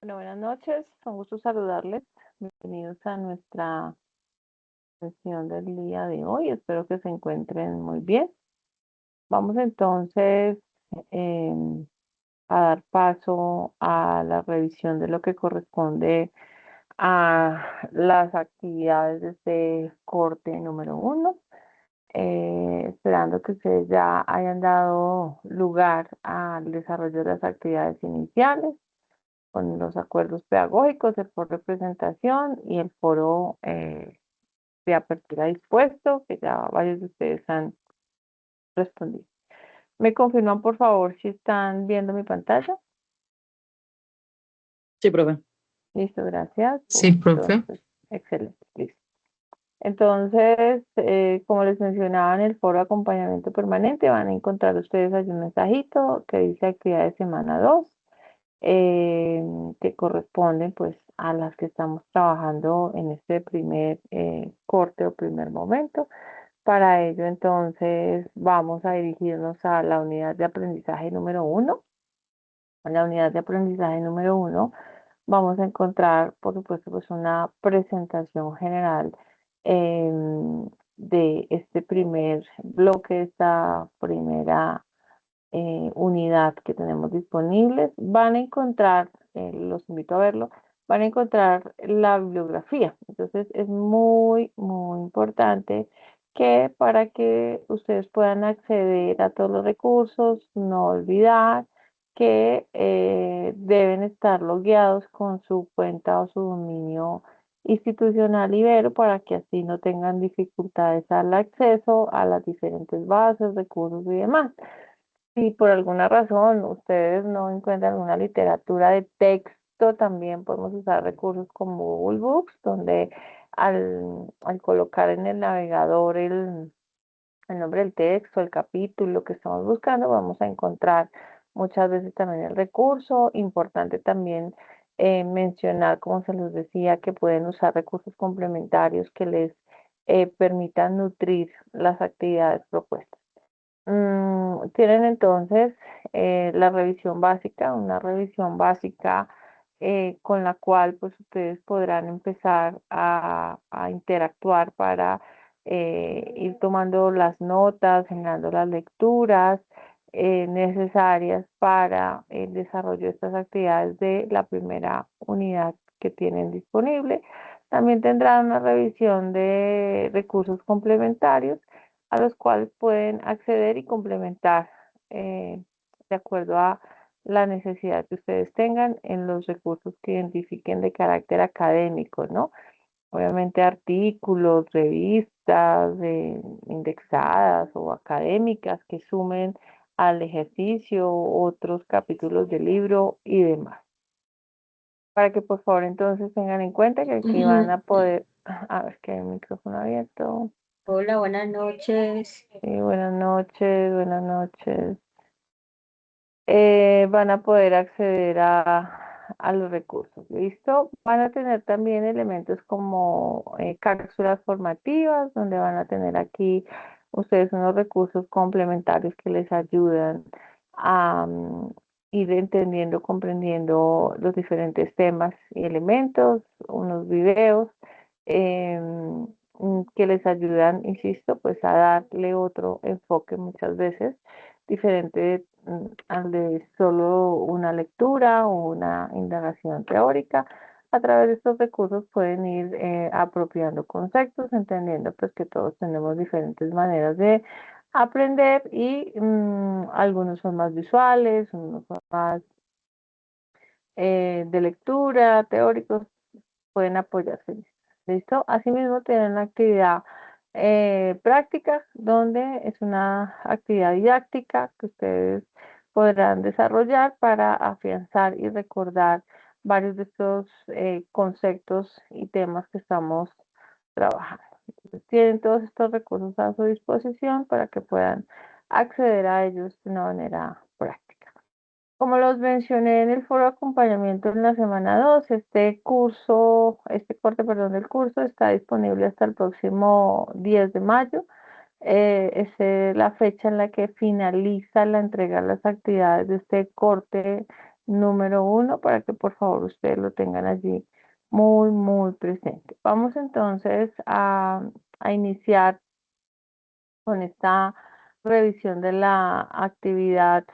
Bueno, buenas noches, con gusto saludarles. Bienvenidos a nuestra sesión del día de hoy. Espero que se encuentren muy bien. Vamos entonces em, a dar paso a la revisión de lo que corresponde a las actividades de este corte número 1. Esperando que ustedes ya hayan dado lugar al desarrollo de las actividades iniciales con los acuerdos pedagógicos, el foro de presentación y el foro de apertura dispuesto, que ya varios de ustedes han respondido. ¿Me confirman, por favor, si están viendo mi pantalla? Sí, profe. Listo, gracias. Sí, profe. Entonces, excelente, listo. Entonces, como les mencionaba en el foro de acompañamiento permanente, van a encontrar ustedes allí un mensajito que dice actividad de semana 2, que corresponden pues a las que estamos trabajando en este primer corte o primer momento. Para ello, entonces, vamos a dirigirnos a la unidad de aprendizaje número 1. En la unidad de aprendizaje número 1 vamos a encontrar, por supuesto, pues una presentación general de este primer bloque, esta primera unidad que tenemos disponibles. Van a encontrar, los invito a verlo, van a encontrar la bibliografía. Entonces es muy, muy importante que para que ustedes puedan acceder a todos los recursos, no olvidar que deben estar logueados con su cuenta o su dominio institucional Ibero para que así no tengan dificultades al acceso a las diferentes bases, recursos y demás. Si por alguna razón ustedes no encuentran alguna literatura de texto, también podemos usar recursos como Google Books, donde al colocar en el navegador el nombre del texto, el capítulo que estamos buscando, vamos a encontrar muchas veces también el recurso. Importante también mencionar, como se los decía, que pueden usar recursos complementarios que les permitan nutrir las actividades propuestas. Tienen entonces la revisión básica, una revisión básica con la cual pues ustedes podrán empezar a interactuar para ir tomando las notas, generando las lecturas necesarias para el desarrollo de estas actividades de la primera unidad que tienen disponible. También tendrán una revisión de recursos complementarios a los cuales pueden acceder y complementar de acuerdo a la necesidad que ustedes tengan en los recursos que identifiquen de carácter académico, ¿no? Obviamente artículos, revistas indexadas o académicas que sumen al ejercicio, otros capítulos del libro y demás. Para que por favor entonces tengan en cuenta que aquí van a poder, a ver que hay el micrófono abierto. Hola, buenas noches. Buenas noches, buenas noches. Van a poder acceder a los recursos. ¿Listo? Van a tener también elementos como cápsulas formativas, donde van a tener aquí ustedes unos recursos complementarios que les ayudan a ir entendiendo, comprendiendo los diferentes temas y elementos, unos videos que les ayudan, insisto, pues a darle otro enfoque muchas veces diferente al de solo una lectura o una indagación teórica. A través de estos recursos pueden ir apropiando conceptos, entendiendo pues que todos tenemos diferentes maneras de aprender y algunos son más visuales, unos son más de lectura, teóricos, pueden apoyarse en esto. ¿Listo? Asimismo, tienen una actividad práctica, donde es una actividad didáctica que ustedes podrán desarrollar para afianzar y recordar varios de estos conceptos y temas que estamos trabajando. Entonces, tienen todos estos recursos a su disposición para que puedan acceder a ellos de una manera práctica. Como los mencioné en el foro de acompañamiento en la semana 2, este corte, perdón, del curso está disponible hasta el próximo 10 de mayo. Es la fecha en la que finaliza la entrega de las actividades de este corte número 1 para que por favor ustedes lo tengan allí muy, muy presente. Vamos entonces a iniciar con esta revisión de la actividad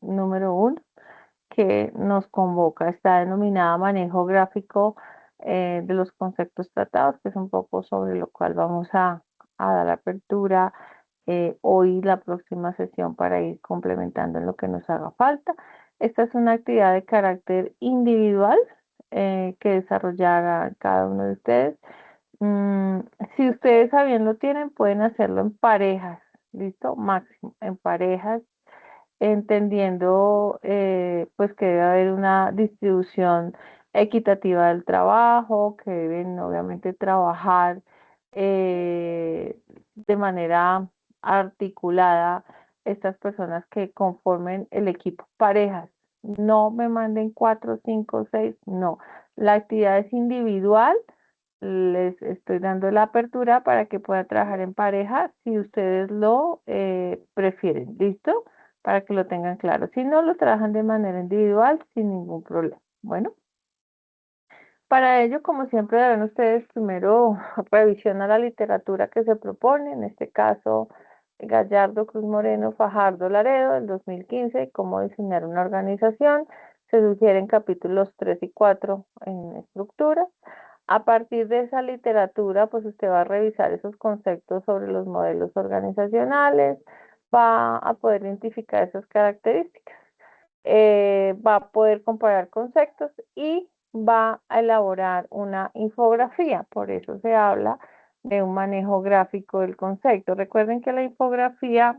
número 1 que nos convoca. Está denominada manejo gráfico de los conceptos tratados, que es un poco sobre lo cual vamos a dar apertura hoy, la próxima sesión, para ir complementando en lo que nos haga falta. Esta es una actividad de carácter individual que desarrollará cada uno de ustedes. Mm, si ustedes también lo tienen, pueden hacerlo en parejas, ¿listo? Máximo, en parejas, entendiendo pues que debe haber una distribución equitativa del trabajo, que deben obviamente trabajar de manera articulada estas personas que conformen el equipo. Parejas, no me manden 4, 5, 6, no. La actividad es individual. Les estoy dando la apertura para que puedan trabajar en pareja si ustedes lo prefieren. ¿Listo? Para que lo tengan claro. Si no, lo trabajan de manera individual sin ningún problema. Bueno, para ello, como siempre, darán ustedes primero revisión a la literatura que se propone, en este caso Gallardo, Cruz Moreno, Fajardo, Laredo, del 2015, cómo diseñar una organización. Se sugieren capítulos 3 y 4 en estructura. A partir de esa literatura, pues usted va a revisar esos conceptos sobre los modelos organizacionales, va a poder identificar esas características, va a poder comparar conceptos y va a elaborar una infografía. Por eso se habla de un manejo gráfico del concepto. Recuerden que la infografía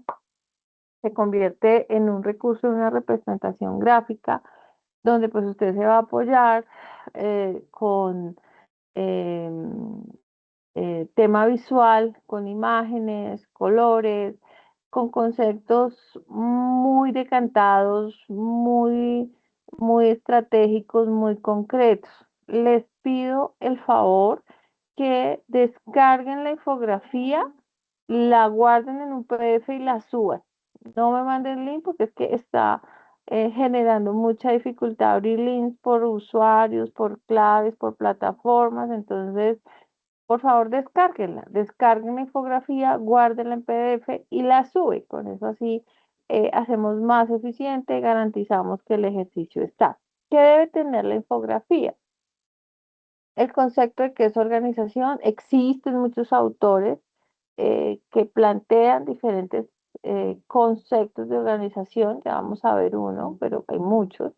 se convierte en un recurso, una representación gráfica, donde pues usted se va a apoyar con eh, tema visual, con imágenes, colores, con conceptos muy decantados, muy estratégicos, muy concretos. Les pido el favor que descarguen la infografía, la guarden en un PDF y la suban. No me manden el link porque es que está generando mucha dificultad abrir links por usuarios, por claves, por plataformas. Entonces, por favor, descárguenla, descarguen la infografía, guárdenla en PDF y la sube. Con eso así hacemos más eficiente, garantizamos que el ejercicio está. ¿Qué debe tener la infografía? El concepto de qué es organización. Existen muchos autores que plantean diferentes conceptos de organización. Ya vamos a ver uno, pero hay muchos.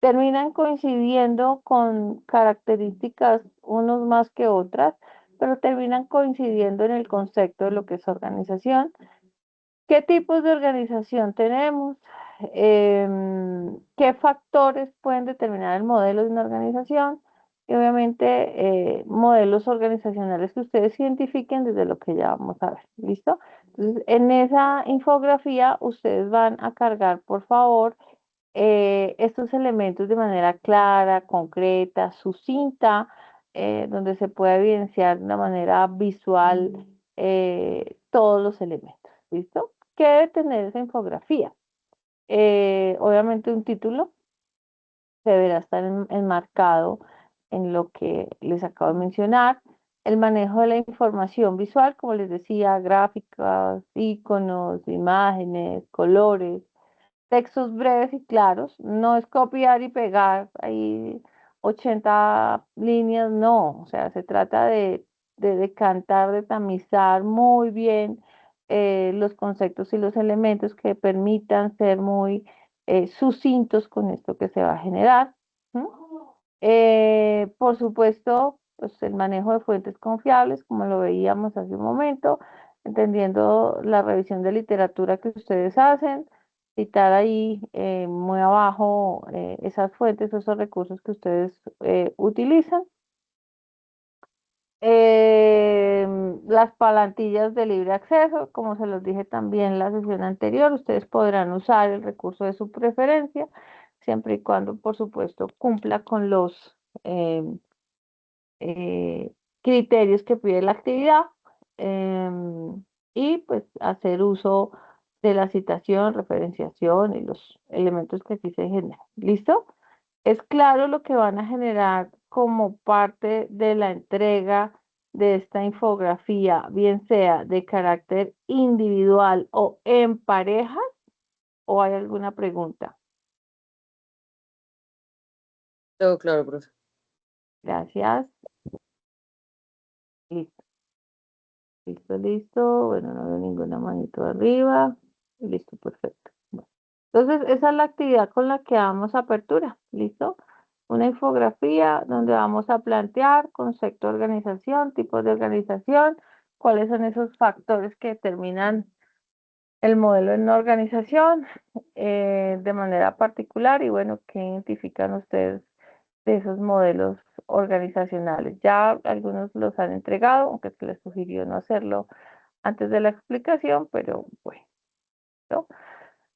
Terminan coincidiendo con características unos más que otras, pero terminan coincidiendo en el concepto de lo que es organización. ¿Qué tipos de organización tenemos? ¿Qué factores pueden determinar el modelo de una organización? Y obviamente modelos organizacionales que ustedes identifiquen desde lo que ya vamos a ver. ¿Listo? Entonces, en esa infografía ustedes van a cargar, por favor, estos elementos de manera clara, concreta, sucinta, donde se pueda evidenciar de una manera visual todos los elementos. ¿Listo? ¿Qué debe tener esa infografía? Obviamente un título deberá estar enmarcado en lo que les acabo de mencionar. El manejo de la información visual, como les decía, gráficas, iconos, imágenes, colores, textos breves y claros. No es copiar y pegar ahí 80 líneas, no. O sea, se trata de decantar, de tamizar muy bien los conceptos y los elementos que permitan ser muy sucintos con esto que se va a generar. ¿Mm? Por supuesto, pues el manejo de fuentes confiables, como lo veíamos hace un momento, entendiendo la revisión de literatura que ustedes hacen, citar ahí muy abajo esas fuentes, esos recursos que ustedes utilizan. Las plantillas de libre acceso, como se los dije también en la sesión anterior, ustedes podrán usar el recurso de su preferencia, siempre y cuando, por supuesto, cumpla con los criterios que pide la actividad, y pues hacer uso de la citación, referenciación y los elementos que aquí se generan. ¿Listo? Es claro lo que van a generar como parte de la entrega de esta infografía, bien sea de carácter individual o en pareja, o hay alguna pregunta. Todo claro, profe. Gracias. Listo, listo, listo. Bueno, no veo ninguna manito arriba. Listo, perfecto. Bueno, entonces, esa es la actividad con la que damos apertura. ¿Listo? Una infografía donde vamos a plantear concepto de organización, tipos de organización, cuáles son esos factores que determinan el modelo en una organización de manera particular y bueno, ¿qué identifican ustedes de esos modelos organizacionales? Ya algunos los han entregado, aunque se les sugirió no hacerlo antes de la explicación, pero bueno, ¿no?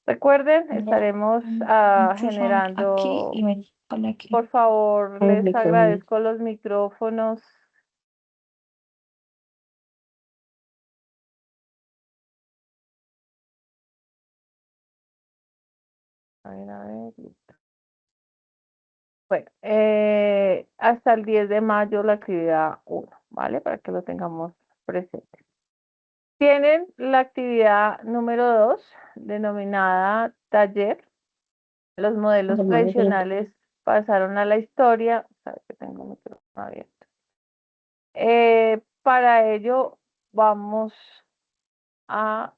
Recuerden, estaremos Aquí y generando, me pone aquí. por favor, les agradezco los micrófonos. A ver, a ver. Bueno, hasta el 10 de mayo la actividad 1, ¿vale? Para que lo tengamos presente. Tienen la actividad número 2, denominada taller. Los modelos tradicionales pasaron a la historia. Sabe que tengo el micrófono abierto. Para ello vamos a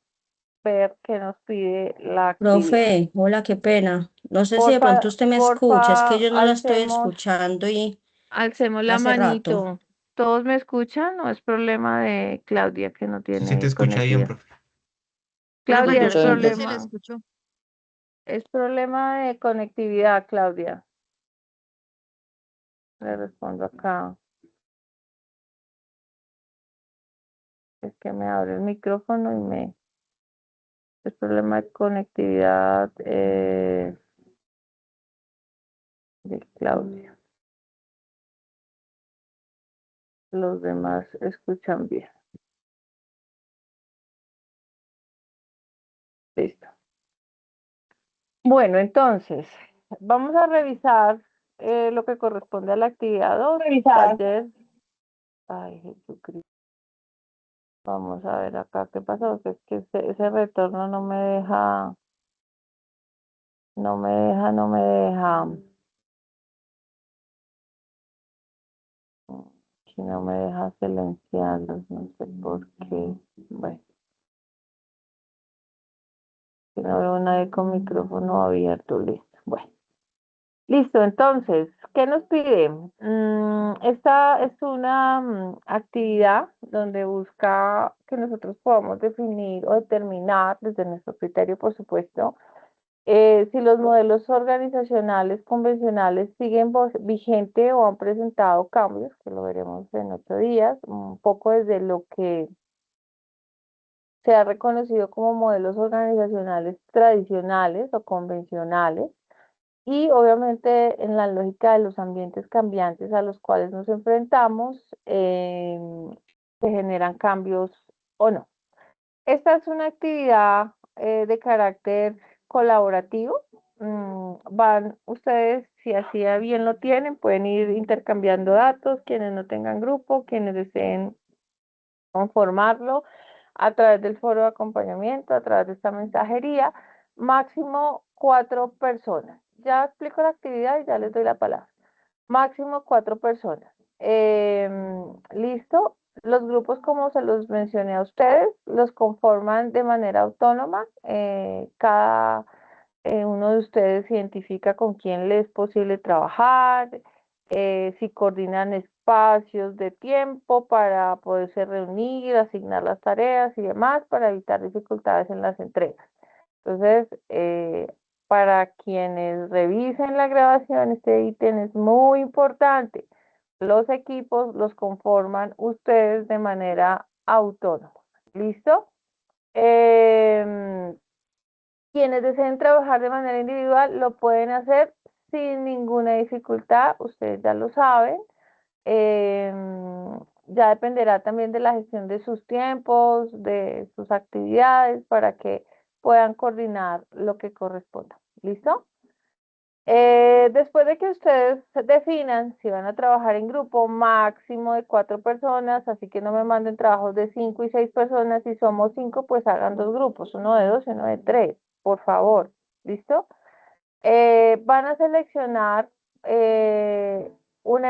ver qué nos pide la actividad. Profe, hola, qué pena. No sé si de pronto usted me escucha, es que Porfa, yo no la estoy escuchando y alcemos la hace rato. manito. ¿Todos me escuchan? ¿No es problema de Claudia que no Sí se te tiene escucha bien, conectividad? profe. Profe, Claudia, yo es sí le problema. escucho. Es problema de conectividad, Claudia. Le respondo acá. Es que me abre el micrófono y me... Es problema de conectividad de Claudia. Los demás escuchan bien. Listo. Bueno, entonces, vamos a revisar lo que corresponde a la actividad 2. Taller. Ay, Jesucristo. Vamos a ver acá qué pasó, que es que ese retorno no me deja, no me deja, no me deja. Que no me deja silenciarlos, no sé por qué. Bueno, que no veo nadie con micrófono abierto, listo. Bueno, listo, entonces, ¿qué nos pide? Esta es una actividad donde busca que nosotros podamos definir o determinar desde nuestro criterio, por supuesto, si los modelos organizacionales convencionales siguen vigente o han presentado cambios, que lo veremos en 8 días, un poco desde lo que se ha reconocido como modelos organizacionales tradicionales o convencionales y obviamente en la lógica de los ambientes cambiantes a los cuales nos enfrentamos, se generan cambios o no. Esta es una actividad de carácter colaborativo. Van ustedes, si así bien lo tienen, pueden ir intercambiando datos, quienes no tengan grupo, quienes deseen conformarlo a través del foro de acompañamiento, a través de esta mensajería, máximo 4 personas. Ya explico la actividad y ya les doy la palabra. Máximo 4 personas. Listo. Los grupos, como se los mencioné a ustedes, los conforman de manera autónoma. Cada uno de ustedes identifica con quién le es posible trabajar, si coordinan espacios de tiempo para poderse reunir, asignar las tareas y demás para evitar dificultades en las entregas. Entonces, para quienes revisen la grabación, este ítem es muy importante. Los equipos los conforman ustedes de manera autónoma. ¿Listo? Quienes deseen trabajar de manera individual lo pueden hacer sin ninguna dificultad, ustedes ya lo saben. Ya dependerá también de la gestión de sus tiempos, de sus actividades, para que puedan coordinar lo que corresponda. ¿Listo? Después de que ustedes definan si van a trabajar en grupo máximo de 4 personas, así que no me manden trabajos de 5 y 6 personas, si somos 5, pues hagan 2 grupos, uno de 2 y uno de 3, por favor, ¿listo? Van a seleccionar una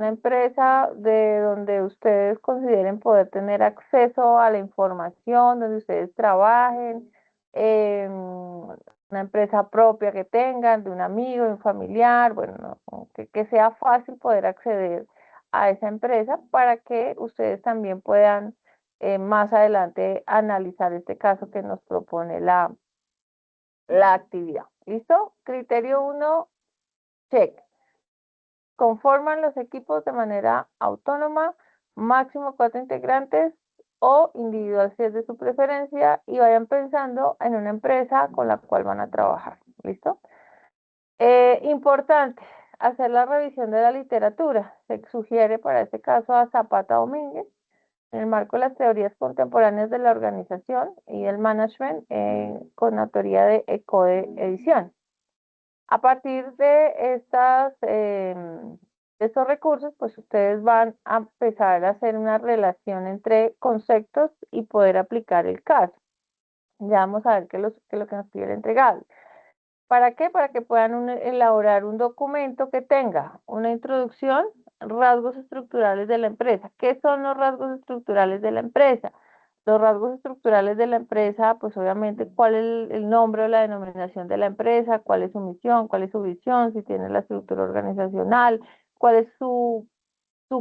empresa de donde ustedes consideren poder tener acceso a la información, donde ustedes trabajen, una empresa propia que tengan, de un amigo, de un familiar, bueno, que sea fácil poder acceder a esa empresa para que ustedes también puedan más adelante analizar este caso que nos propone la actividad. ¿Listo? Criterio 1, check. Conforman los equipos de manera autónoma, máximo 4 integrantes o individual si es de su preferencia, y vayan pensando en una empresa con la cual van a trabajar. ¿Listo? Importante, hacer la revisión de la literatura. Se sugiere para este caso a Zapata Domínguez, en el marco de las teorías contemporáneas de la organización y el management, con autoría de ECODE Edición. A partir de estos recursos, pues ustedes van a empezar a hacer una relación entre conceptos y poder aplicar el caso. Ya vamos a ver qué es lo que nos pide el entregable. ¿Para qué? Para que puedan elaborar un documento que tenga una introducción, rasgos estructurales de la empresa. ¿Qué son los rasgos estructurales de la empresa? Los rasgos estructurales de la empresa, pues obviamente cuál es el nombre o la denominación de la empresa, cuál es su misión, cuál es su visión, si tiene la estructura organizacional, cuál es su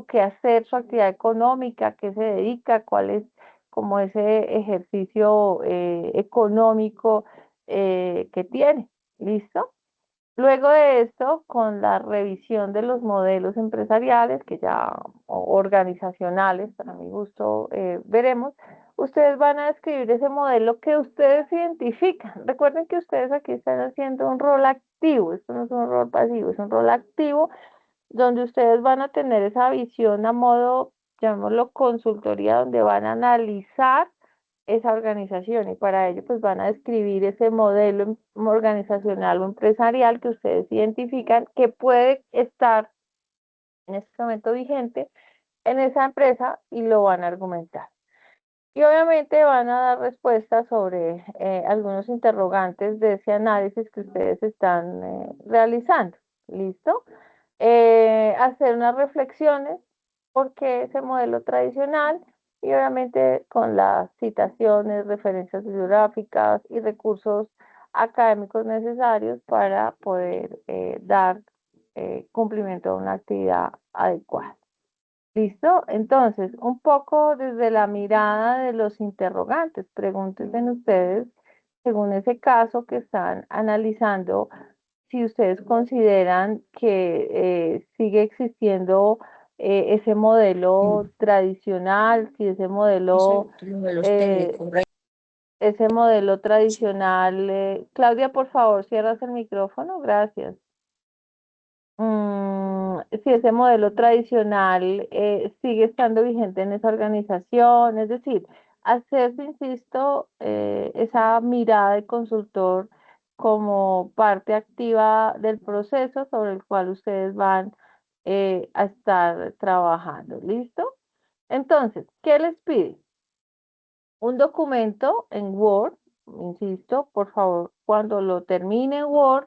quehacer, su actividad económica, qué se dedica, cuál es como ese ejercicio económico que tiene. ¿Listo? Luego de esto, con la revisión de los modelos empresariales, que ya, o organizacionales, para mi gusto, veremos, ustedes van a describir ese modelo que ustedes identifican. Recuerden que ustedes aquí están haciendo un rol activo, esto no es un rol pasivo, es un rol activo donde ustedes van a tener esa visión a modo, llamémoslo consultoría, donde van a analizar esa organización y para ello pues van a describir ese modelo organizacional o empresarial que ustedes identifican que puede estar en este momento vigente en esa empresa y lo van a argumentar. Y obviamente van a dar respuestas sobre algunos interrogantes de ese análisis que ustedes están realizando. ¿Listo? Hacer unas reflexiones porque ese modelo tradicional y obviamente con las citaciones, referencias bibliográficas y recursos académicos necesarios para poder dar cumplimiento a una actividad adecuada. ¿Listo? Entonces, un poco desde la mirada de los interrogantes, pregúntense ustedes, según ese caso que están analizando, si ustedes consideran que sigue existiendo ese modelo tradicional, si eh, ese modelo tradicional, Claudia, por favor, cierras el micrófono, gracias. Si ese modelo tradicional sigue estando vigente en esa organización, es decir, hacerse, insisto, esa mirada de consultor como parte activa del proceso sobre el cual ustedes van a estar trabajando. ¿Listo? Entonces, ¿qué les pide? Un documento en Word, insisto, por favor, cuando lo termine en Word,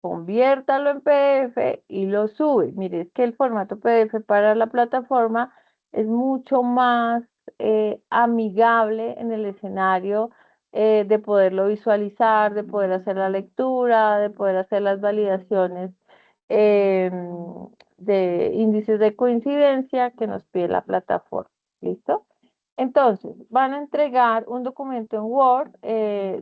conviértalo en PDF y lo sube. Mire, es que el formato PDF para la plataforma es mucho más amigable en el escenario de poderlo visualizar, de poder hacer la lectura, de poder hacer las validaciones de índices de coincidencia que nos pide la plataforma. ¿Listo? Entonces, van a entregar un documento en Word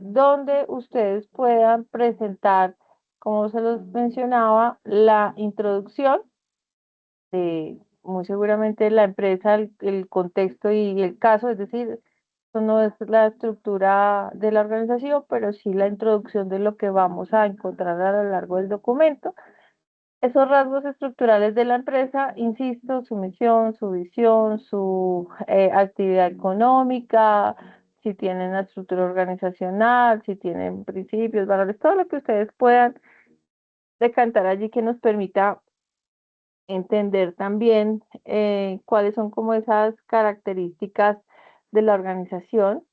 donde ustedes puedan presentar, como se los mencionaba, la introducción de muy seguramente la empresa, el contexto y el caso, es decir, esto no es la estructura de la organización, pero sí la introducción de lo que vamos a encontrar a lo largo del documento. Esos rasgos estructurales de la empresa, insisto, su misión, su visión, su actividad económica, si tienen la estructura organizacional, si tienen principios, valores, todo lo que ustedes puedan decantar allí que nos permita entender también cuáles son como esas características de la organización.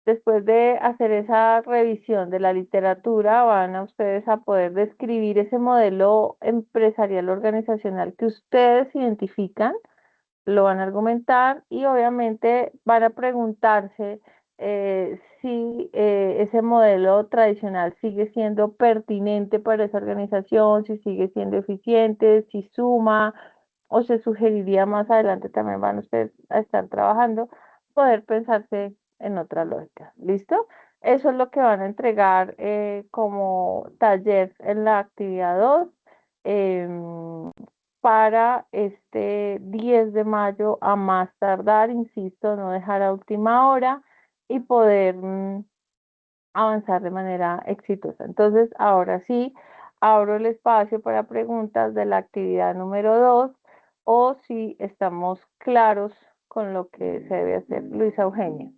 Después de hacer esa revisión de la literatura, van a ustedes a poder describir ese modelo empresarial organizacional que ustedes identifican, lo van a argumentar y obviamente van a preguntarse si ese modelo tradicional sigue siendo pertinente para esa organización, si sigue siendo eficiente, si suma o se sugeriría más adelante, también van ustedes a estar trabajando, poder pensarse en otra lógica. ¿Listo? Eso es lo que van a entregar como taller en la actividad 2 para este 10 de mayo a más tardar, insisto, no dejar a última hora y poder avanzar de manera exitosa. Entonces, ahora sí, abro el espacio para preguntas de la actividad número 2 o si estamos claros con lo que se debe hacer. Luisa Eugenia.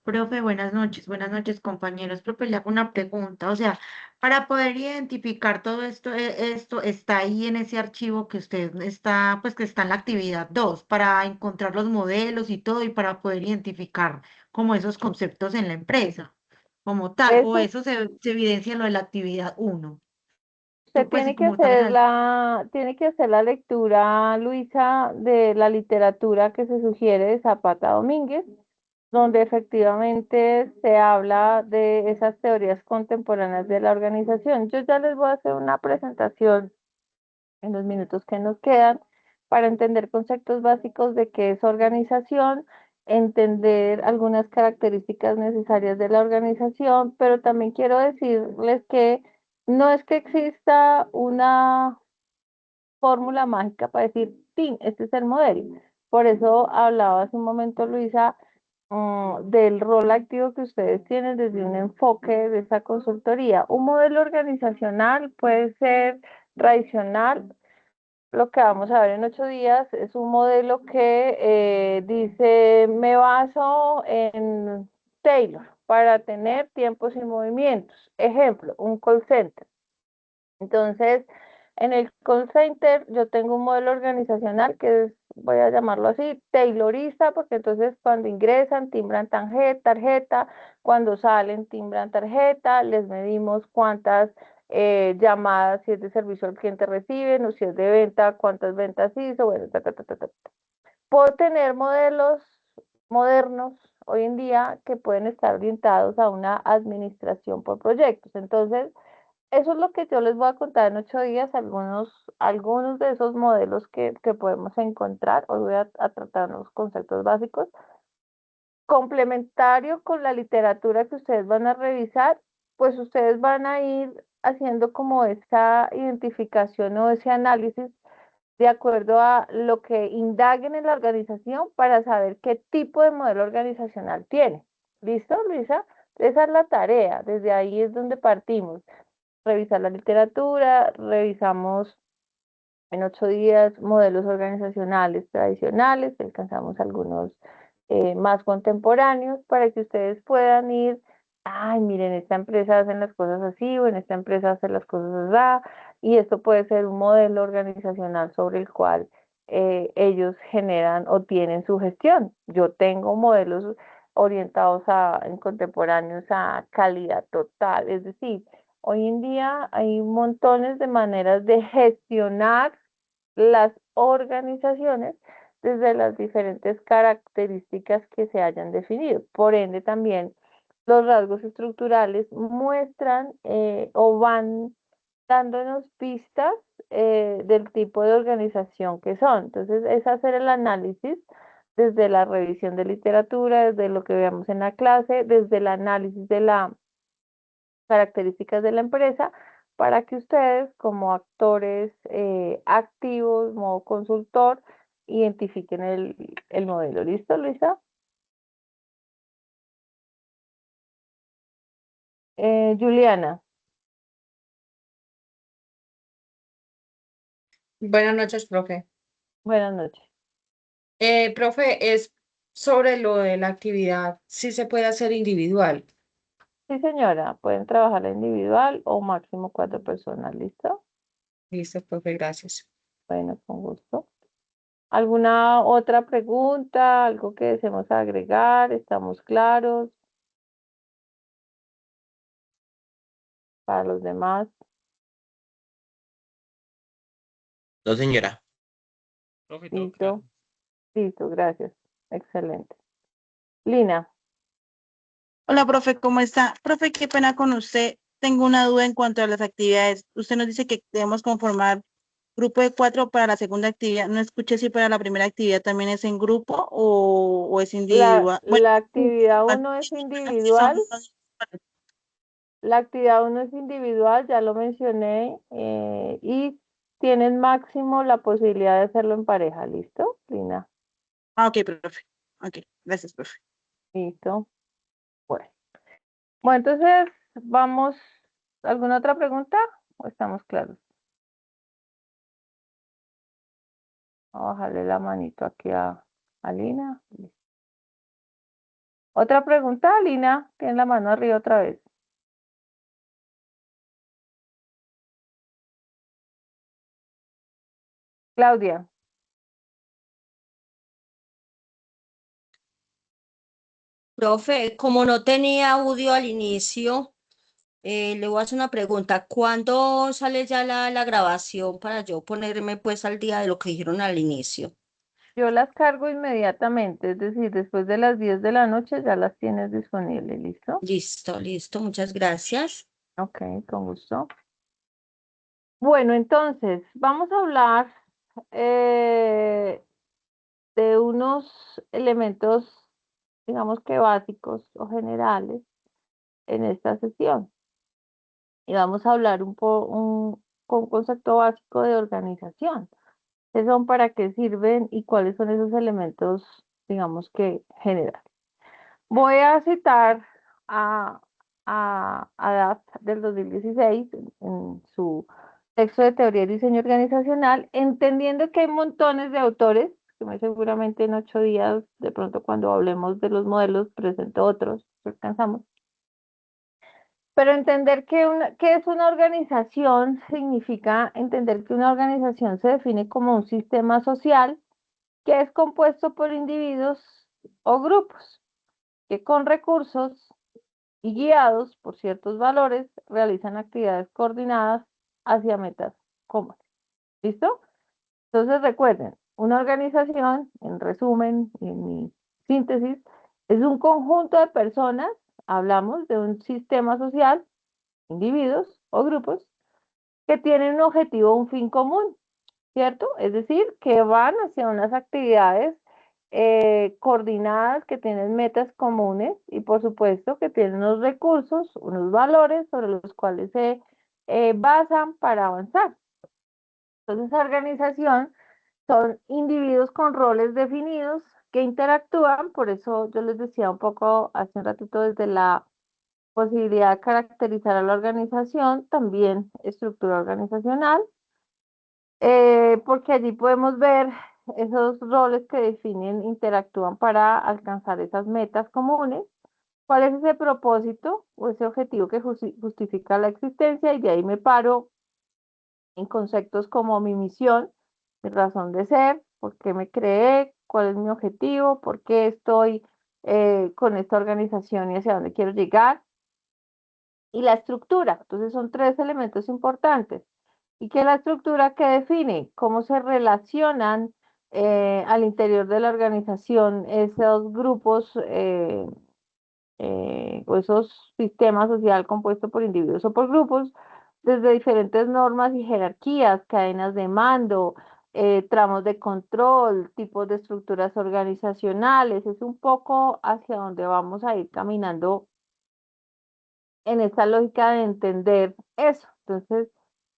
Profe, buenas noches, compañeros. Profe, le hago una pregunta. O sea, para poder identificar todo esto, esto está ahí en ese archivo que usted está, pues que está en la actividad 2 para encontrar los modelos y todo y para poder identificar como esos conceptos en la empresa, como tal, o Eso eso se evidencia en lo de la actividad 1. usted Pues sí, tiene que como tal en hacer la lectura, Luisa, de la literatura que se sugiere de Zapata Domínguez, donde efectivamente se habla de esas teorías contemporáneas de la organización. Yo ya les voy a hacer una presentación en los minutos que nos quedan para entender conceptos básicos de qué es organización, entender algunas características necesarias de la organización, pero también quiero decirles que no es que exista una fórmula mágica para decir, sí, este es el modelo. Por eso hablaba hace un momento, Luisa, del rol activo que ustedes tienen desde un enfoque de esa consultoría. Un modelo organizacional puede ser tradicional. Lo que vamos a ver en 8 días es un modelo que dice, me baso en Taylor para tener tiempos y movimientos. Ejemplo, un call center. Entonces, en el call center yo tengo un modelo organizacional que es, voy a llamarlo así, taylorista, porque entonces cuando ingresan timbran tarjeta, cuando salen timbran tarjeta, les medimos cuántas llamadas, si es de servicio al cliente reciben o si es de venta, cuántas ventas hizo, bueno, ta, ta, ta, ta, ta. Puedo tener modelos modernos hoy en día que pueden estar orientados a una administración por proyectos. Entonces, eso es lo que yo les voy a contar en 8 días, algunos de esos modelos que podemos encontrar. Hoy voy a tratar los conceptos básicos. Complementario con la literatura que ustedes van a revisar, pues ustedes van a ir haciendo como esa identificación o ese análisis de acuerdo a lo que indaguen en la organización para saber qué tipo de modelo organizacional tiene. ¿Listo, Luisa? Esa es la tarea, desde ahí es donde partimos. Revisar la literatura, revisamos en 8 días modelos organizacionales tradicionales, alcanzamos algunos más contemporáneos para que ustedes puedan ir, ay, miren, esta empresa hacen las cosas así o en esta empresa hacen las cosas así, y esto puede ser un modelo organizacional sobre el cual ellos generan o tienen su gestión. Yo tengo modelos orientados en contemporáneos a calidad total, es decir, hoy en día hay montones de maneras de gestionar las organizaciones desde las diferentes características que se hayan definido. Por ende, también los rasgos estructurales muestran o van dándonos pistas del tipo de organización que son. Entonces, es hacer el análisis desde la revisión de literatura, desde lo que veamos en la clase, desde el análisis de las características de la empresa, para que ustedes como actores activos, modo consultor, identifiquen el modelo. ¿Listo, Luisa? Juliana, Buenas noches, profe. buenas noches. Profe, sobre lo de la actividad, sí se puede hacer individual. Sí, señora, pueden trabajar individual o máximo 4 personas, ¿listo? Listo, profe, gracias. Bueno, con gusto. ¿Alguna otra pregunta? ¿Algo que deseemos agregar? ¿Estamos claros? Para los demás. No, señora. Profe, todo Listo, claro. listo, gracias. Excelente. Lina, Hola, profe, ¿cómo está? Profe, qué pena con usted. Tengo una duda en cuanto a las actividades. Usted nos dice que debemos conformar grupo de 4 para la segunda actividad. No escuché si para la primera actividad también es en grupo o es la, individual. Bueno, la actividad igual, 1 es son individual. La actividad 1 es individual, ya lo mencioné, y tienen máximo la posibilidad de hacerlo en pareja, ¿listo? Lina, ok, profe. Ok, gracias, profe. listo. Bueno. Bueno, entonces vamos. ¿Alguna otra pregunta? ¿O estamos claros? Vamos a bajarle la manito aquí a Lina. ¿Otra pregunta, Lina? Tiene la mano arriba otra vez. Claudia. Profe, como no tenía audio al inicio, le voy a hacer una pregunta. ¿Cuándo sale ya la grabación para yo ponerme pues al día de lo que dijeron al inicio? Yo las cargo inmediatamente, es decir, después de las 10 de la noche ya las tienes disponibles, ¿listo? Listo, listo, muchas gracias. Ok, con gusto. Bueno, entonces, vamos a hablar de unos elementos, digamos que básicos o generales en esta sesión. Y vamos a hablar con un concepto básico de organización. ¿Qué son, para qué sirven y cuáles son esos elementos, digamos que generales? Voy a citar a, a Duff del 2016 en su texto de teoría y diseño organizacional, entendiendo que hay montones de autores, que muy seguramente en 8 días, de pronto cuando hablemos de los modelos, presento otros, si alcanzamos. Pero entender que es una organización significa entender que una organización se define como un sistema social que es compuesto por individuos o grupos que con recursos y guiados por ciertos valores realizan actividades coordinadas hacia metas comunes. ¿Listo? Entonces recuerden, una organización, en resumen, en mi síntesis, es un conjunto de personas, hablamos de un sistema social, individuos o grupos, que tienen un objetivo, un fin común, ¿cierto? Es decir, que van hacia unas actividades coordinadas, que tienen metas comunes y por supuesto que tienen unos recursos, unos valores sobre los cuales se basan para avanzar. Entonces, esa organización son individuos con roles definidos que interactúan, por eso yo les decía un poco hace un ratito desde la posibilidad de caracterizar a la organización, también estructura organizacional, porque allí podemos ver esos roles que definen, interactúan para alcanzar esas metas comunes. ¿Cuál es ese propósito o ese objetivo que justifica la existencia? Y de ahí me paro en conceptos como mi misión, mi razón de ser, por qué me creé, cuál es mi objetivo, por qué estoy con esta organización y hacia dónde quiero llegar. Y la estructura. Entonces son 3 elementos importantes. Y que la estructura que define cómo se relacionan al interior de la organización esos grupos o esos sistemas social compuesto por individuos o por grupos, desde diferentes normas y jerarquías, cadenas de mando, tramos de control, tipos de estructuras organizacionales. Es un poco hacia donde vamos a ir caminando en esta lógica de entender eso. Entonces,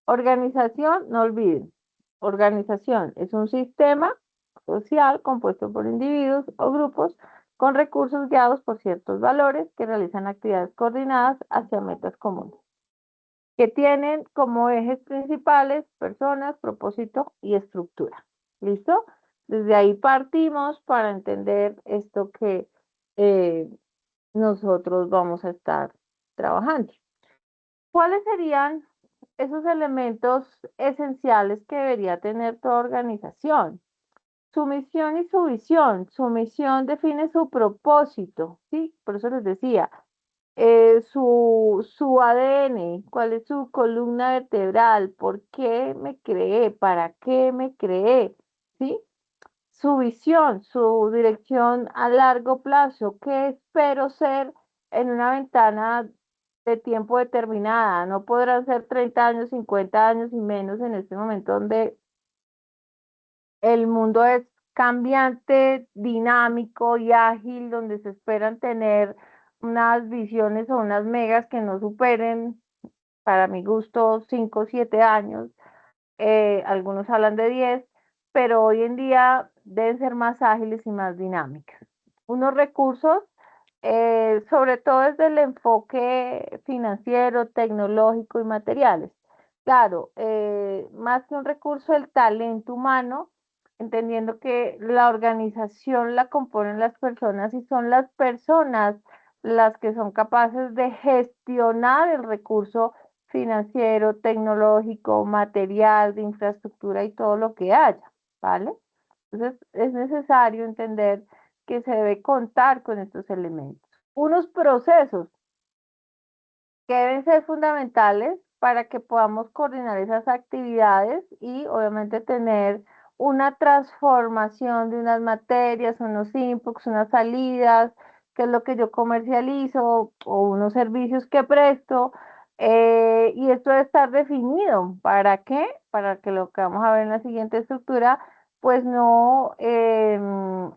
organización, no olviden, organización es un sistema social compuesto por individuos o grupos con recursos guiados por ciertos valores que realizan actividades coordinadas hacia metas comunes, que tienen como ejes principales personas, propósito y estructura. ¿Listo? Desde ahí partimos para entender esto que nosotros vamos a estar trabajando. ¿Cuáles serían esos elementos esenciales que debería tener toda organización? Su misión y su visión. Su misión define su propósito, ¿sí? Por eso les decía, su ADN, cuál es su columna vertebral, por qué me creé, para qué me creé, ¿sí? Su visión, su dirección a largo plazo, qué espero ser en una ventana de tiempo determinada. No podrán ser 30 años, 50 años y menos en este momento donde el mundo es cambiante, dinámico y ágil, donde se esperan tener unas visiones o unas megas que no superen, para mi gusto, 5 o 7 años. Algunos hablan de 10, pero hoy en día deben ser más ágiles y más dinámicas. Unos recursos, sobre todo desde el enfoque financiero, tecnológico y materiales. Claro, más que un recurso, el talento humano, entendiendo que la organización la componen las personas y son las personas las que son capaces de gestionar el recurso financiero, tecnológico, material, de infraestructura y todo lo que haya, ¿vale? Entonces es necesario entender que se debe contar con estos elementos. Unos procesos que deben ser fundamentales para que podamos coordinar esas actividades y obviamente tener una transformación de unas materias, unos inputs, unas salidas, que es lo que yo comercializo o unos servicios que presto. Y esto debe estar definido. ¿Para qué? Para que lo que vamos a ver en la siguiente estructura, pues no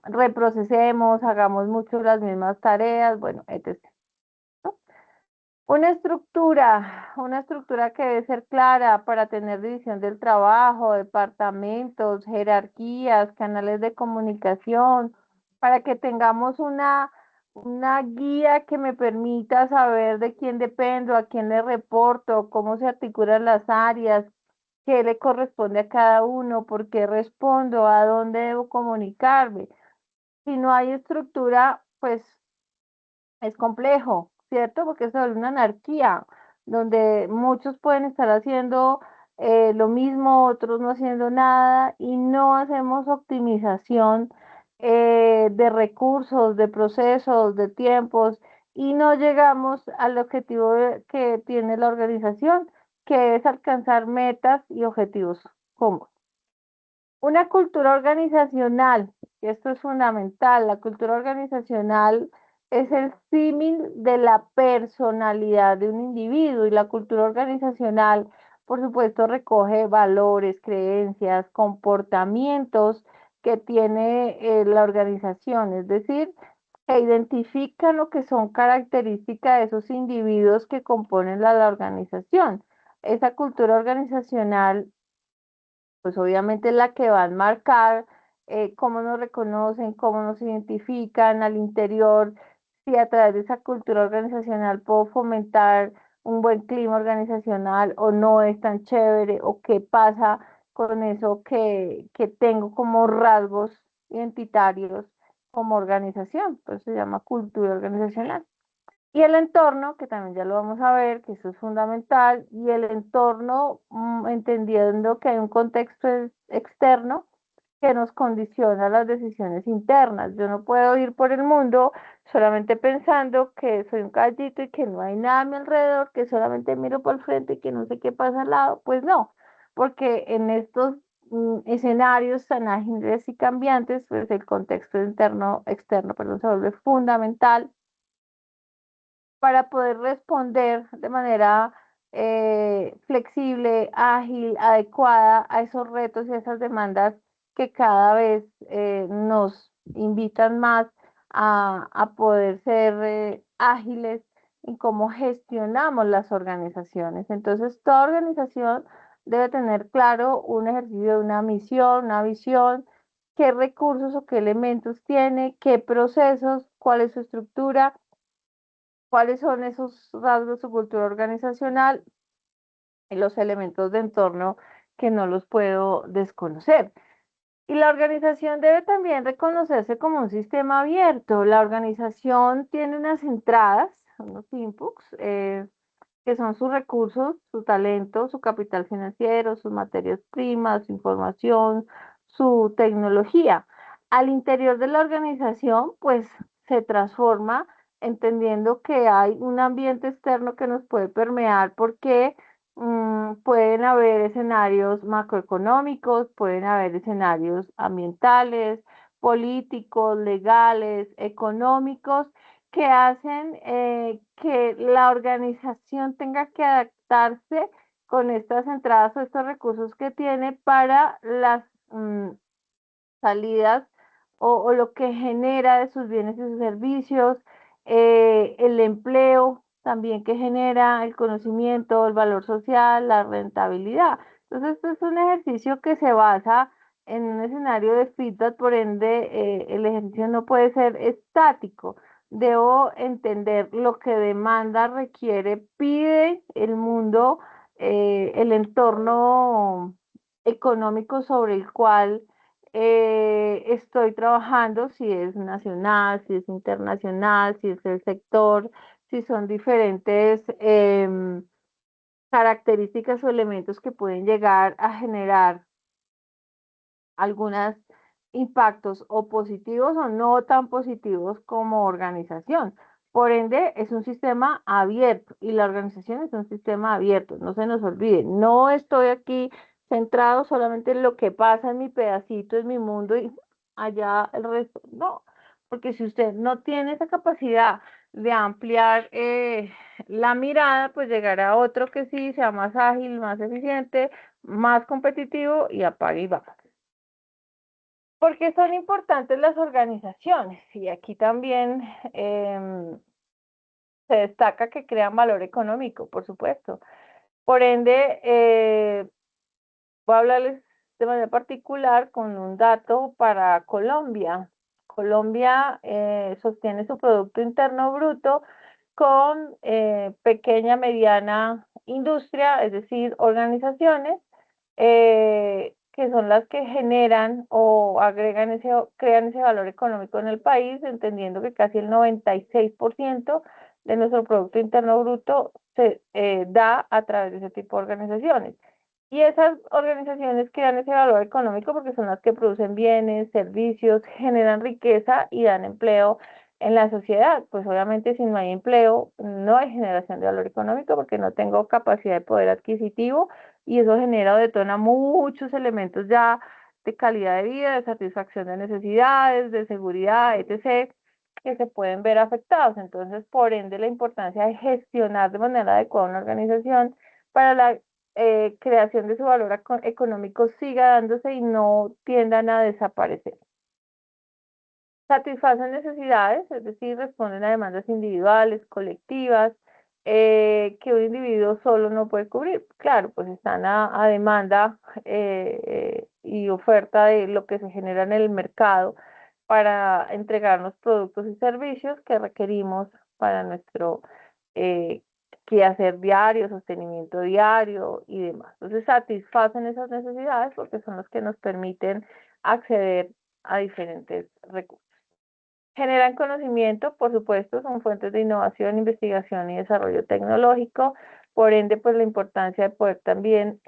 reprocesemos, hagamos mucho las mismas tareas, bueno, etc. Una estructura que debe ser clara para tener división del trabajo, departamentos, jerarquías, canales de comunicación, para que tengamos una guía que me permita saber de quién dependo, a quién le reporto, cómo se articulan las áreas, qué le corresponde a cada uno, por qué respondo, a dónde debo comunicarme. Si no hay estructura, pues es complejo, ¿cierto? Porque es una anarquía, donde muchos pueden estar haciendo lo mismo, otros no haciendo nada y no hacemos optimización de recursos, de procesos, de tiempos y no llegamos al objetivo que tiene la organización, que es alcanzar metas y objetivos comunes. Una cultura organizacional, y esto es fundamental, la cultura organizacional es el símil de la personalidad de un individuo y la cultura organizacional, por supuesto, recoge valores, creencias, comportamientos que tiene la organización, es decir, que identifican lo que son características de esos individuos que componen la organización. Esa cultura organizacional pues obviamente es la que va a marcar cómo nos reconocen, cómo nos identifican al interior, si a través de esa cultura organizacional puedo fomentar un buen clima organizacional o no es tan chévere, o qué pasa con eso que tengo como rasgos identitarios como organización, pues se llama cultura organizacional. Y el entorno, que también ya lo vamos a ver, que eso es fundamental, y el entorno, entendiendo que hay un contexto externo que nos condiciona las decisiones internas. Yo no puedo ir por el mundo solamente pensando que soy un gallito y que no hay nada a mi alrededor, que solamente miro por el frente y que no sé qué pasa al lado. Pues no, porque en estos escenarios tan ágiles y cambiantes, pues el contexto interno, externo, perdón, se vuelve fundamental para poder responder de manera flexible, ágil, adecuada a esos retos y a esas demandas que cada vez nos invitan más a poder ser ágiles en cómo gestionamos las organizaciones. Entonces, toda organización debe tener claro un ejercicio de una misión, una visión, qué recursos o qué elementos tiene, qué procesos, cuál es su estructura, cuáles son esos rasgos de su cultura organizacional y los elementos de entorno que no los puedo desconocer. Y la organización debe también reconocerse como un sistema abierto. La organización tiene unas entradas, unos inputs, que son sus recursos, su talento, su capital financiero, sus materias primas, su información, su tecnología. Al interior de la organización, pues se transforma entendiendo que hay un ambiente externo que nos puede permear porque pueden haber escenarios macroeconómicos, pueden haber escenarios ambientales, políticos, legales, económicos que hacen que la organización tenga que adaptarse con estas entradas o estos recursos que tiene para las salidas o lo que genera de sus bienes y sus servicios, el empleo también que genera, el conocimiento, el valor social, la rentabilidad. Entonces, esto es un ejercicio que se basa en un escenario de feedback, por ende, el ejercicio no puede ser estático. Debo entender lo que demanda, requiere, pide el mundo, el entorno económico sobre el cual estoy trabajando, si es nacional, si es internacional, si es el sector, si son diferentes características o elementos que pueden llegar a generar algunos impactos o positivos o no tan positivos como organización. Por ende, es un sistema abierto y la organización es un sistema abierto. No se nos olvide, no estoy aquí centrado solamente en lo que pasa en mi pedacito, en mi mundo y allá el resto. No, porque si usted no tiene esa capacidad de ampliar la mirada, pues llegará a otro que sí sea más ágil, más eficiente, más competitivo y apague y va. ¿Por qué son importantes las organizaciones? Y aquí también se destaca que crean valor económico, por supuesto. Por ende, voy a hablarles de manera particular con un dato para Colombia. Colombia sostiene su Producto Interno Bruto con pequeña, mediana industria, es decir, organizaciones que son las que generan o agregan crean ese valor económico en el país, entendiendo que casi el 96% de nuestro Producto Interno Bruto se da a través de ese tipo de organizaciones. Y esas organizaciones crean ese valor económico porque son las que producen bienes, servicios, generan riqueza y dan empleo en la sociedad. Pues obviamente si no hay empleo, no hay generación de valor económico porque no tengo capacidad de poder adquisitivo y eso genera o detona muchos elementos ya de calidad de vida, de satisfacción de necesidades, de seguridad, etc., que se pueden ver afectados. Entonces, por ende, la importancia de gestionar de manera adecuada una organización para la creación de su valor económico siga dándose y no tiendan a desaparecer. Satisfacen necesidades, es decir, responden a demandas individuales, colectivas, que un individuo solo no puede cubrir. Claro, pues están a demanda y oferta de lo que se genera en el mercado para entregarnos productos y servicios que requerimos para nuestro quehacer diario, sostenimiento diario y demás. Entonces satisfacen esas necesidades porque son los que nos permiten acceder a diferentes recursos. Generan conocimiento, por supuesto, son fuentes de innovación, investigación y desarrollo tecnológico, por ende, pues la importancia de poder también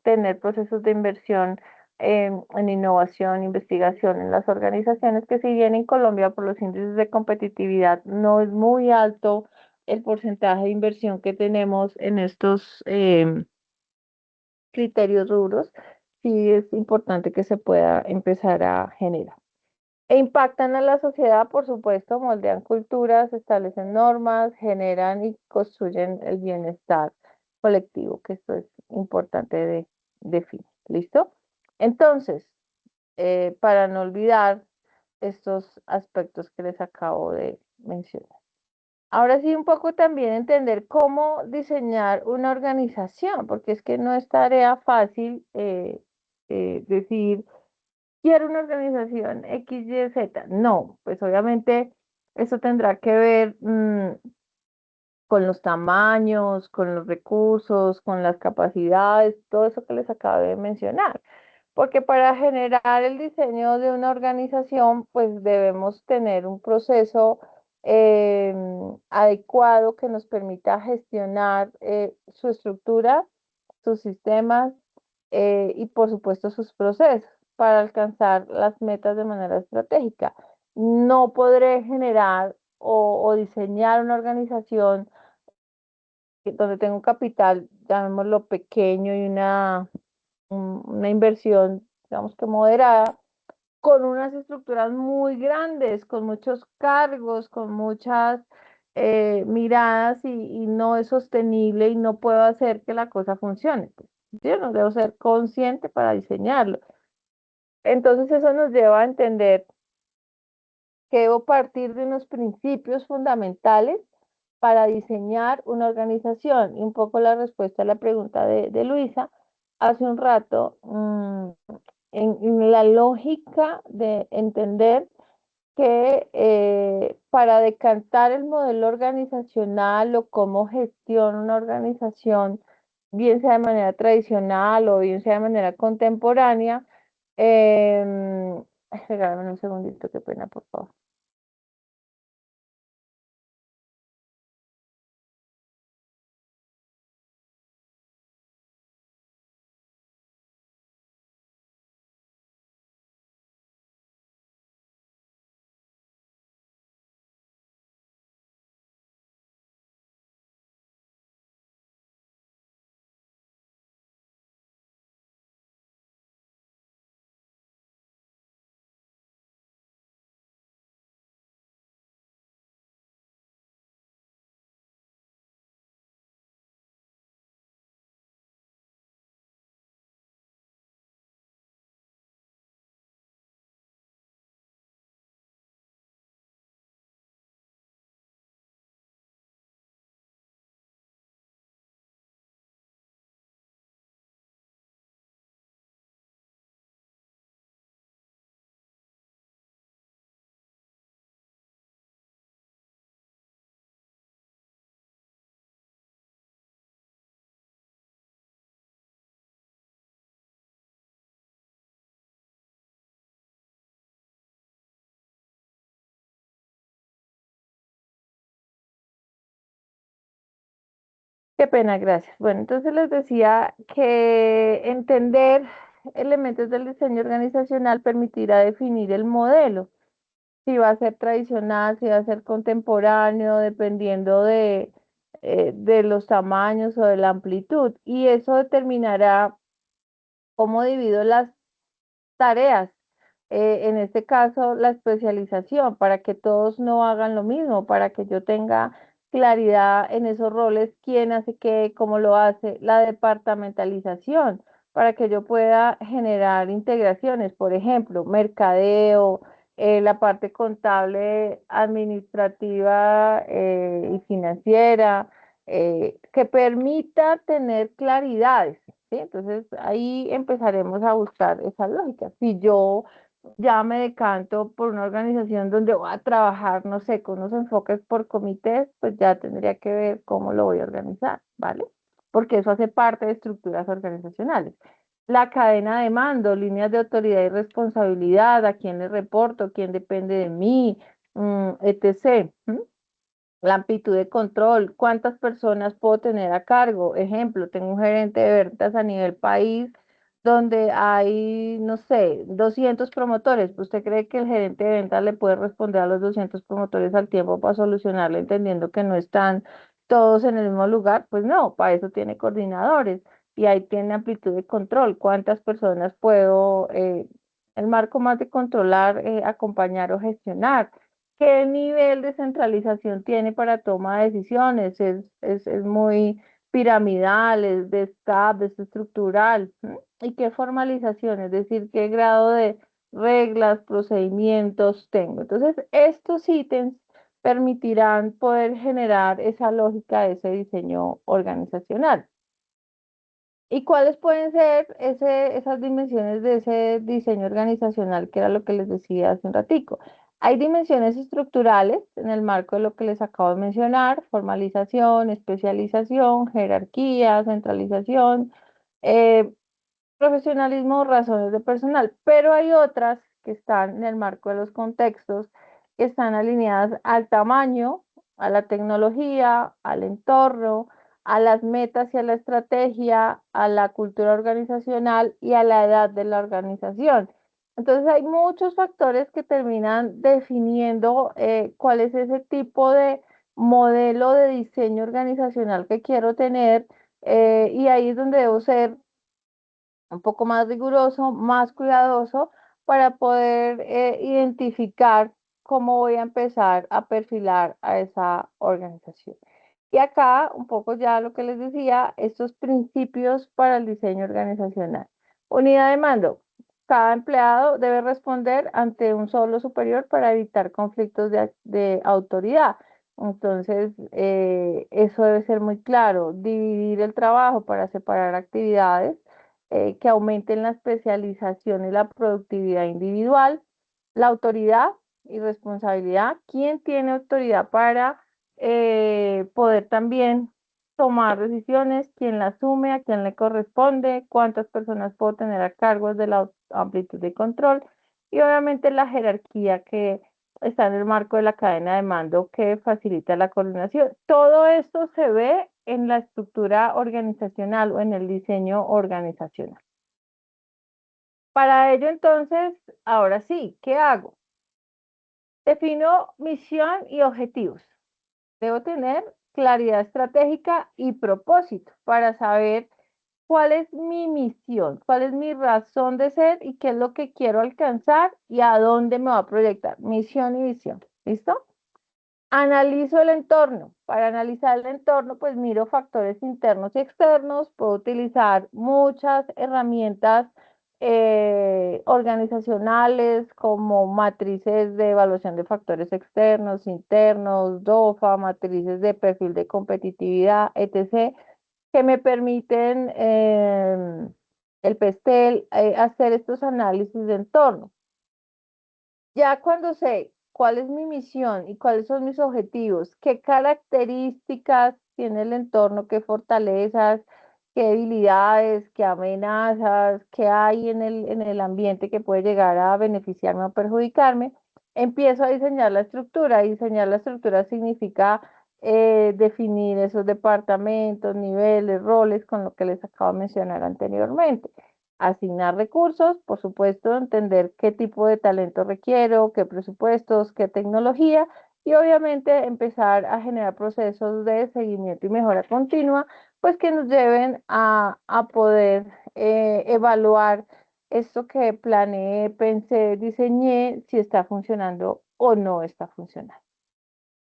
tener procesos de inversión en innovación, investigación en las organizaciones, que si bien en Colombia por los índices de competitividad no es muy alto el porcentaje de inversión que tenemos en estos criterios rubros, sí es importante que se pueda empezar a generar. E impactan a la sociedad, por supuesto, moldean culturas, establecen normas, generan y construyen el bienestar colectivo, que esto es importante de definir. ¿Listo? Entonces, para no olvidar estos aspectos que les acabo de mencionar. Ahora sí, un poco también entender cómo diseñar una organización, porque es que no es tarea fácil decir quiero una organización X, Y, Z. No, pues obviamente eso tendrá que ver con los tamaños, con los recursos, con las capacidades, todo eso que les acabo de mencionar. Porque para generar el diseño de una organización, pues debemos tener un proceso adecuado que nos permita gestionar su estructura, sus sistemas y por supuesto sus procesos para alcanzar las metas de manera estratégica. No podré generar o diseñar una organización donde tengo un capital, llamémoslo pequeño y una inversión, digamos que moderada, con unas estructuras muy grandes, con muchos cargos, con muchas miradas y no es sostenible y no puedo hacer que la cosa funcione. Pues, yo no debo ser consciente para diseñarlo. Entonces eso nos lleva a entender que debo partir de unos principios fundamentales para diseñar una organización. Y un poco la respuesta a la pregunta de Luisa hace un rato, en la lógica de entender que para decantar el modelo organizacional o cómo gestiona una organización, bien sea de manera tradicional o bien sea de manera contemporánea, regálame un segundito, qué pena, por favor. Qué pena, gracias. Bueno, entonces les decía que entender elementos del diseño organizacional permitirá definir el modelo, si va a ser tradicional, si va a ser contemporáneo, dependiendo de los tamaños o de la amplitud. Y eso determinará cómo divido las tareas, en este caso la especialización, para que todos no hagan lo mismo, para que yo tenga claridad en esos roles, quién hace qué, cómo lo hace, la departamentalización, para que yo pueda generar integraciones, por ejemplo, mercadeo, la parte contable, administrativa y financiera, que permita tener claridades. ¿Sí? Entonces ahí empezaremos a buscar esa lógica. Si yo ya me decanto por una organización donde voy a trabajar, no sé, con unos enfoques por comités, pues ya tendría que ver cómo lo voy a organizar, ¿vale? Porque eso hace parte de estructuras organizacionales. La cadena de mando, líneas de autoridad y responsabilidad, a quién le reporto, quién depende de mí, etc. La amplitud de control, cuántas personas puedo tener a cargo. Ejemplo, tengo un gerente de ventas a nivel país donde hay, no sé, 200 promotores. ¿Usted cree que el gerente de ventas le puede responder a los 200 promotores al tiempo para solucionarlo, entendiendo que no están todos en el mismo lugar? Pues no, para eso tiene coordinadores y ahí tiene amplitud de control. ¿Cuántas personas puedo, el marco más de controlar, acompañar o gestionar? ¿Qué nivel de centralización tiene para toma de decisiones? Es muy piramidal, es de staff, es estructural. ¿Y qué formalización? Es decir, qué grado de reglas, procedimientos tengo. Entonces, estos ítems permitirán poder generar esa lógica de ese diseño organizacional. ¿Y cuáles pueden ser esas dimensiones de ese diseño organizacional, que era lo que les decía hace un ratico? Hay dimensiones estructurales en el marco de lo que les acabo de mencionar: formalización, especialización, jerarquía, centralización. profesionalismo, razones de personal, pero hay otras que están en el marco de los contextos, que están alineadas al tamaño, a la tecnología, al entorno, a las metas y a la estrategia, a la cultura organizacional y a la edad de la organización. Entonces hay muchos factores que terminan definiendo cuál es ese tipo de modelo de diseño organizacional que quiero tener, y ahí es donde debo ser un poco más riguroso, más cuidadoso para poder identificar cómo voy a empezar a perfilar a esa organización. Y acá un poco ya lo que les decía, estos principios para el diseño organizacional. Unidad de mando. Cada empleado debe responder ante un solo superior para evitar conflictos de autoridad. Entonces, eso debe ser muy claro. Dividir el trabajo para separar actividades que aumenten la especialización y la productividad individual, la autoridad y responsabilidad. ¿Quién tiene autoridad para poder también tomar decisiones? ¿Quién la asume? ¿A quién le corresponde? ¿Cuántas personas puedo tener a cargo de la amplitud de control? Y obviamente la jerarquía que está en el marco de la cadena de mando que facilita la coordinación. Todo esto se ve en la estructura organizacional o en el diseño organizacional. Para ello, entonces, ahora sí, ¿qué hago? Defino misión y objetivos. Debo tener claridad estratégica y propósito para saber cuál es mi misión, cuál es mi razón de ser y qué es lo que quiero alcanzar y a dónde me va a proyectar. Misión y visión. ¿Listo? Analizo el entorno. Para analizar el entorno, pues miro factores internos y externos. Puedo utilizar muchas herramientas organizacionales como matrices de evaluación de factores externos, internos, DOFA, matrices de perfil de competitividad, etc., que me permiten el PESTEL hacer estos análisis de entorno. Ya cuando sé cuál es mi misión y cuáles son mis objetivos, qué características tiene el entorno, qué fortalezas, qué debilidades, qué amenazas, qué hay en el ambiente que puede llegar a beneficiarme o perjudicarme, empiezo a diseñar la estructura. Diseñar la estructura significa definir esos departamentos, niveles, roles, con lo que les acabo de mencionar anteriormente. Asignar recursos, por supuesto, entender qué tipo de talento requiero, qué presupuestos, qué tecnología, y obviamente empezar a generar procesos de seguimiento y mejora continua, pues que nos lleven a poder evaluar esto que planeé, pensé, diseñé, si está funcionando o no está funcionando.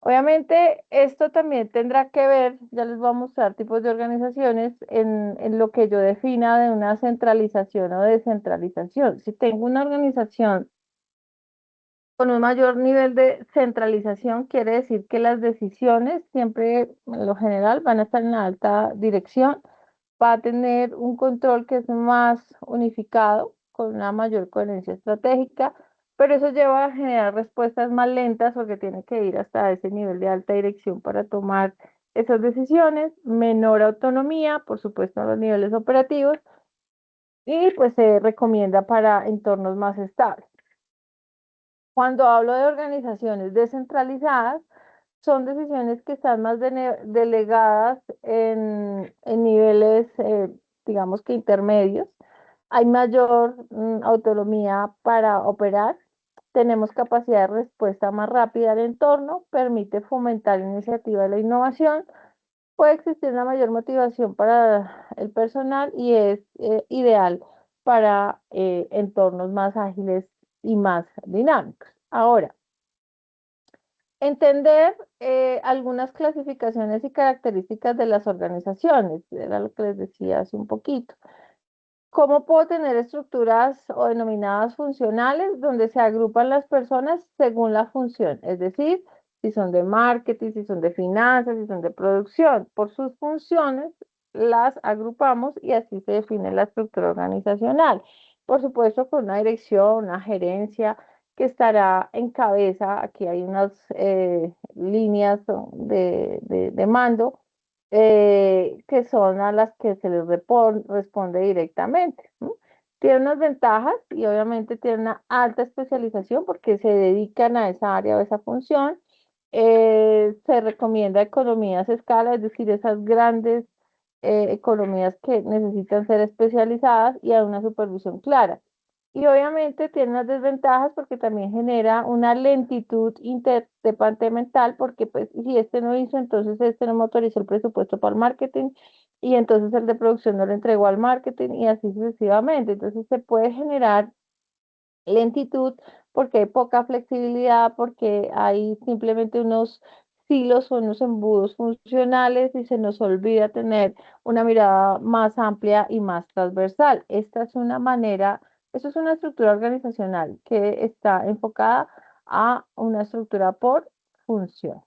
Obviamente, esto también tendrá que ver, ya les voy a mostrar tipos de organizaciones, en lo que yo defina de una centralización o descentralización. Si tengo una organización con un mayor nivel de centralización, quiere decir que las decisiones siempre, en lo general, van a estar en la alta dirección, va a tener un control que es más unificado, con una mayor coherencia estratégica, pero eso lleva a generar respuestas más lentas porque tiene que ir hasta ese nivel de alta dirección para tomar esas decisiones, menor autonomía, por supuesto, en los niveles operativos, y pues se recomienda para entornos más estables. Cuando hablo de organizaciones descentralizadas, son decisiones que están más delegadas en niveles, digamos que intermedios. Hay mayor autonomía para operar. Tenemos capacidad de respuesta más rápida al entorno, permite fomentar la iniciativa de la innovación. Puede existir una mayor motivación para el personal y es ideal para entornos más ágiles y más dinámicos. Ahora, entender algunas clasificaciones y características de las organizaciones, era lo que les decía hace un poquito. ¿Cómo puedo tener estructuras o denominadas funcionales donde se agrupan las personas según la función? Es decir, si son de marketing, si son de finanzas, si son de producción. Por sus funciones las agrupamos y así se define la estructura organizacional. Por supuesto, con una dirección, una gerencia que estará en cabeza. Aquí hay unas líneas de mando que son a las que se les responde directamente, ¿no? Tiene unas ventajas y obviamente tiene una alta especialización porque se dedican a esa área o esa función. Se recomienda economías a escala, es decir, esas grandes economías que necesitan ser especializadas y a una supervisión clara. Y obviamente tiene unas desventajas porque también genera una lentitud interdepartamental porque pues si este no hizo, entonces este no me autorizó el presupuesto para el marketing y entonces el de producción no lo entregó al marketing y así sucesivamente. Entonces se puede generar lentitud porque hay poca flexibilidad, porque hay simplemente unos silos o unos embudos funcionales y se nos olvida tener una mirada más amplia y más transversal. Esta es una manera, eso es una estructura organizacional que está enfocada a una estructura por función.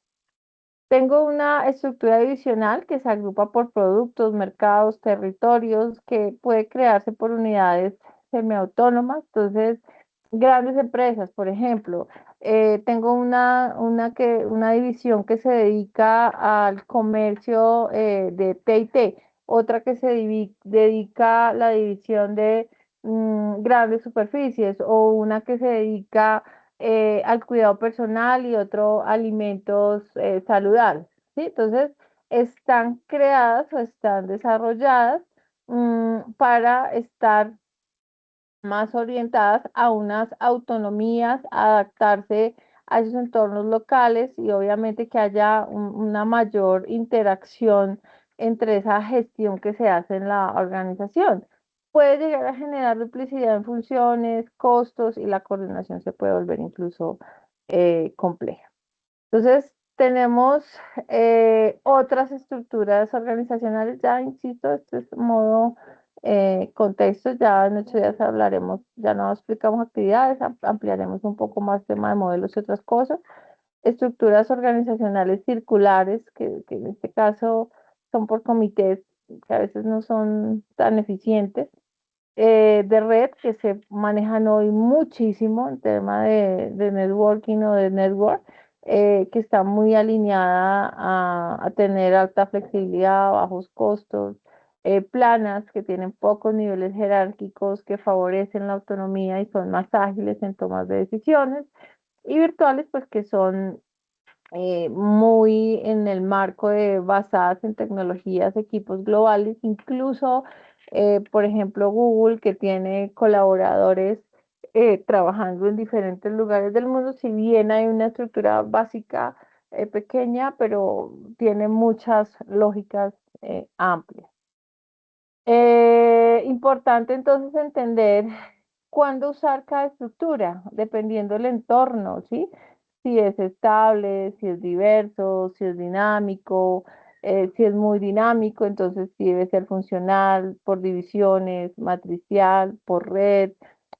Tengo una estructura divisional que se agrupa por productos, mercados, territorios, que puede crearse por unidades semiautónomas. Entonces, grandes empresas, por ejemplo, tengo una división que se dedica al comercio de T&T, otra que se dedica a la división de grandes superficies, o una que se dedica al cuidado personal y otro alimentos saludables, ¿sí? Entonces, están creadas o están desarrolladas para estar más orientadas a unas autonomías, adaptarse a esos entornos locales y obviamente que haya una mayor interacción entre esa gestión que se hace en la organización. Puede llegar a generar duplicidad en funciones, costos y la coordinación se puede volver incluso compleja. Entonces, tenemos otras estructuras organizacionales, ya insisto, esto es modo contexto, ya en 8 días hablaremos, ya no explicamos actividades, ampliaremos un poco más tema de modelos y otras cosas. Estructuras organizacionales circulares, que en este caso son por comités, que a veces no son tan eficientes de red que se manejan hoy muchísimo en tema de networking o de network, que está muy alineada a tener alta flexibilidad, bajos costos, planas que tienen pocos niveles jerárquicos que favorecen la autonomía y son más ágiles en tomas de decisiones, y virtuales pues que son muy en el marco de basadas en tecnologías, equipos globales, incluso, por ejemplo, Google, que tiene colaboradores trabajando en diferentes lugares del mundo, si bien hay una estructura básica pequeña, pero tiene muchas lógicas amplias. Importante entonces entender cuándo usar cada estructura, dependiendo del entorno, ¿sí? Si es estable, si es diverso, si es dinámico, si es muy dinámico, entonces sí debe ser funcional, por divisiones, matricial, por red,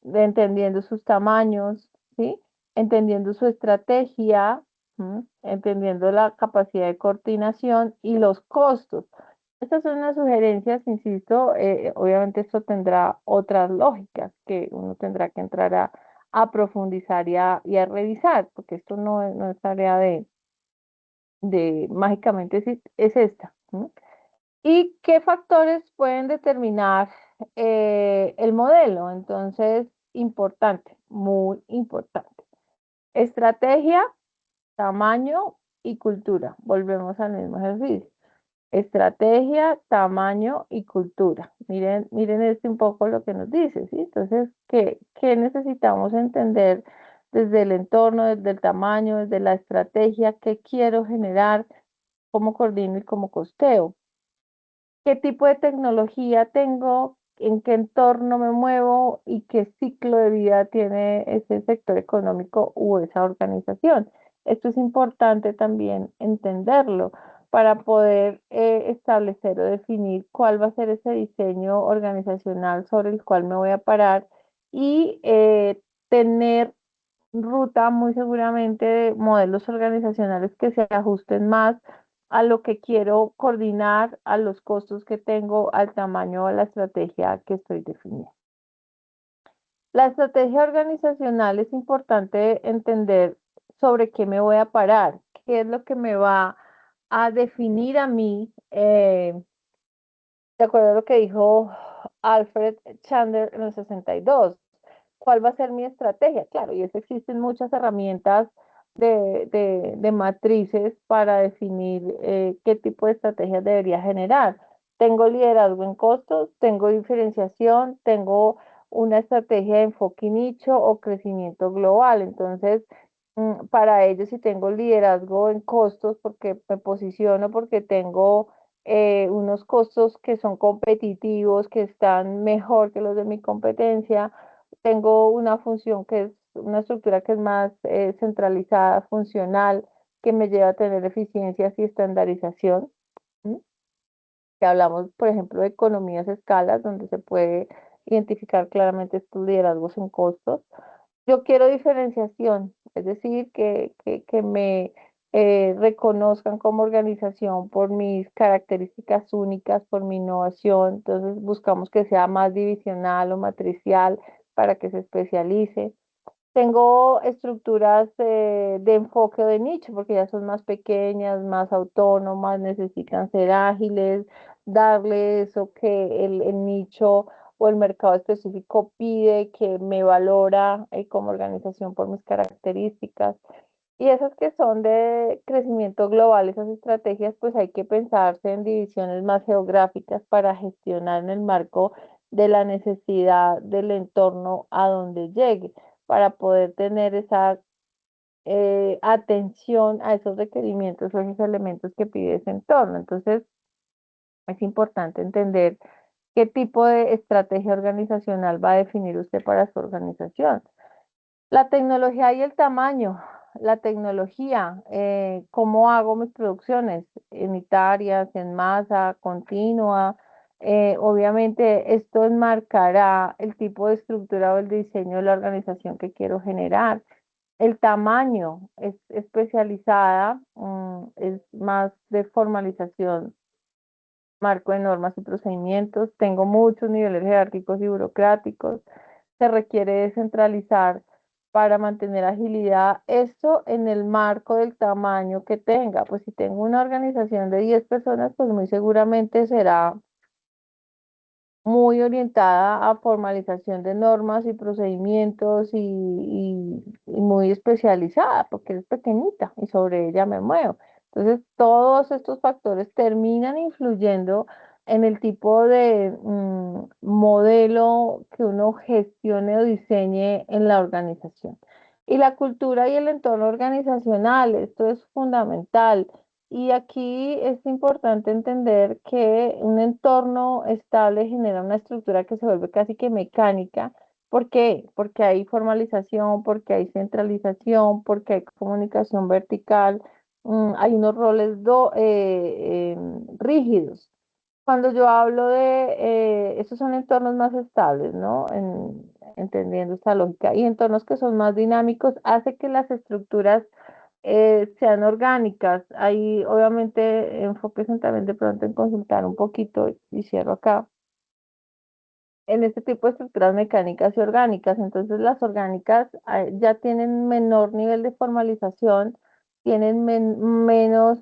entendiendo sus tamaños, ¿sí? Entendiendo su estrategia, entendiendo la capacidad de coordinación y los costos. Estas son unas sugerencias, insisto, obviamente esto tendrá otras lógicas que uno tendrá que entrar a profundizar y a revisar, porque esto no es tarea de mágicamente es esta. ¿No? ¿Y qué factores pueden determinar el modelo? Entonces, importante, muy importante. Estrategia, tamaño y cultura. Volvemos al mismo ejercicio. Estrategia, tamaño y cultura. Miren un poco lo que nos dice, ¿sí? Entonces, ¿qué necesitamos entender desde el entorno, desde el tamaño, desde la estrategia? ¿Qué quiero generar? ¿Cómo coordino y cómo costeo? ¿Qué tipo de tecnología tengo? ¿En qué entorno me muevo? ¿Y qué ciclo de vida tiene ese sector económico u esa organización? Esto es importante también entenderlo para poder establecer o definir cuál va a ser ese diseño organizacional sobre el cual me voy a parar y tener ruta muy seguramente de modelos organizacionales que se ajusten más a lo que quiero coordinar, a los costos que tengo, al tamaño o a la estrategia que estoy definiendo. La estrategia organizacional es importante entender sobre qué me voy a parar, qué es lo que me va a definir a mí, de acuerdo a lo que dijo Alfred Chandler en el 62. ¿Cuál va a ser mi estrategia? Claro, y es que existen muchas herramientas de matrices para definir qué tipo de estrategias debería generar. Tengo liderazgo en costos, tengo diferenciación, tengo una estrategia de enfoque y nicho o crecimiento global. Entonces, para ello, si tengo liderazgo en costos, porque me posiciono, porque tengo unos costos que son competitivos, que están mejor que los de mi competencia, tengo una función que es una estructura que es más centralizada, funcional, que me lleva a tener eficiencias y estandarización. ¿Sí? Que hablamos, por ejemplo, de economías escalas, donde se puede identificar claramente estos liderazgos en costos. Yo quiero diferenciación, es decir, que me reconozcan como organización por mis características únicas, por mi innovación. Entonces buscamos que sea más divisional o matricial para que se especialice. Tengo estructuras de enfoque de nicho porque ya son más pequeñas, más autónomas, necesitan ser ágiles, darle eso que el nicho o el mercado específico pide, que me valora como organización por mis características. Y esas que son de crecimiento global, esas estrategias, pues hay que pensarse en divisiones más geográficas para gestionar en el marco de la necesidad del entorno a donde llegue, para poder tener esa atención a esos requerimientos o esos elementos que pide ese entorno. Entonces, es importante entender qué tipo de estrategia organizacional va a definir usted para su organización. La tecnología y el tamaño. La tecnología, cómo hago mis producciones unitarias, en masa, continua. Obviamente esto enmarcará el tipo de estructura o el diseño de la organización que quiero generar. El tamaño es especializada, es más de formalización, marco de normas y procedimientos. Tengo muchos niveles jerárquicos y burocráticos. Se requiere descentralizar para mantener agilidad. Esto en el marco del tamaño que tenga. Pues si tengo una organización de 10 personas, pues muy seguramente será muy orientada a formalización de normas y procedimientos y muy especializada porque es pequeñita y sobre ella me muevo. Entonces, todos estos factores terminan influyendo en el tipo de modelo que uno gestione o diseñe en la organización. Y la cultura y el entorno organizacional, esto es fundamental. Y aquí es importante entender que un entorno estable genera una estructura que se vuelve casi que mecánica. ¿Por qué? Porque hay formalización, porque hay centralización, porque hay comunicación vertical, hay unos roles rígidos. Cuando yo hablo de, estos son entornos más estables, ¿no? Entendiendo esta lógica, y entornos que son más dinámicos, hace que las estructuras sean orgánicas. Hay obviamente enfóquense también de pronto en consultar un poquito, y cierro acá, en este tipo de estructuras mecánicas y orgánicas. Entonces las orgánicas ya tienen menor nivel de formalización, tienen menos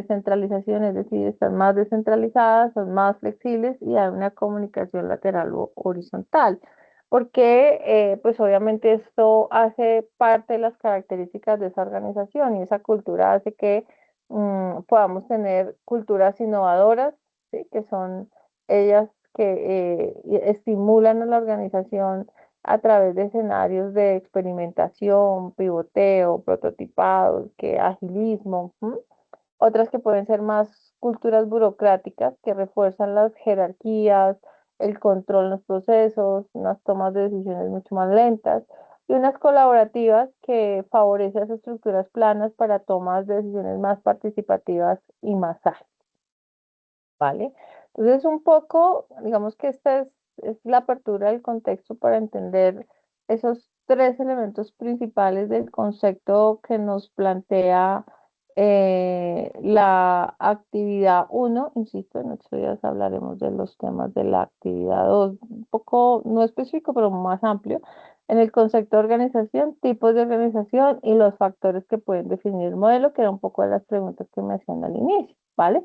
centralización, es decir, están más descentralizadas, son más flexibles y hay una comunicación lateral o horizontal. Porque, pues obviamente esto hace parte de las características de esa organización y esa cultura hace que podamos tener culturas innovadoras, ¿sí? Que son ellas que estimulan a la organización a través de escenarios de experimentación, pivoteo, prototipados, que agilismo. Otras que pueden ser más culturas burocráticas que refuerzan las jerarquías, el control en los procesos, unas tomas de decisiones mucho más lentas, y unas colaborativas que favorecen esas estructuras planas para tomas de decisiones más participativas y más ágiles. ¿Vale? Entonces, un poco, digamos que esta es la apertura del contexto para entender esos tres elementos principales del concepto que nos plantea la actividad 1. Insisto, en 8 días hablaremos de los temas de la actividad 2, un poco no específico, pero más amplio, en el concepto de organización, tipos de organización y los factores que pueden definir el modelo, que era un poco de las preguntas que me hacían al inicio, ¿vale?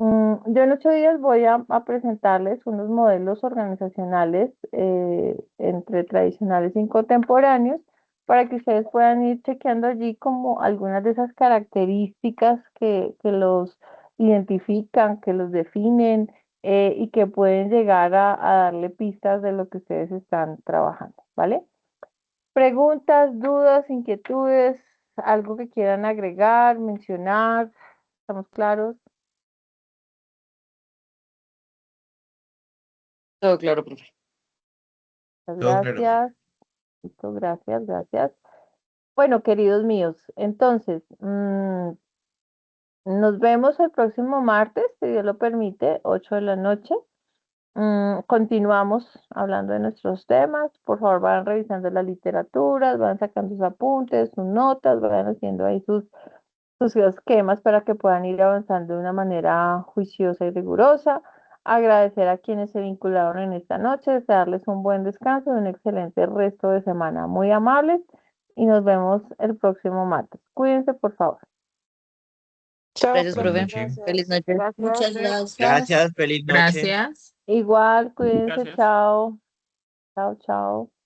Yo en 8 días voy a presentarles unos modelos organizacionales entre tradicionales y contemporáneos para que ustedes puedan ir chequeando allí como algunas de esas características que los identifican, que los definen y que pueden llegar a darle pistas de lo que ustedes están trabajando, ¿vale? Preguntas, dudas, inquietudes, algo que quieran agregar, mencionar, ¿estamos claros? Todo claro, profe. Muchas Todo claro. gracias. Listo, gracias, gracias. Bueno, queridos míos, entonces, nos vemos el próximo martes, si Dios lo permite, 8 de la noche. Continuamos hablando de nuestros temas. Por favor, vayan revisando las literaturas, vayan sacando sus apuntes, sus notas, vayan haciendo ahí sus esquemas para que puedan ir avanzando de una manera juiciosa y rigurosa. Agradecer a quienes se vincularon en esta noche, desearles un buen descanso y un excelente resto de semana. Muy amables y nos vemos el próximo martes. Cuídense, por favor. Chao, Gracias, profe. profe. Gracias. Feliz noche. Muchas Gracias. gracias. Gracias, feliz noche. Gracias. Igual, cuídense, Gracias. chao. Chao, chao.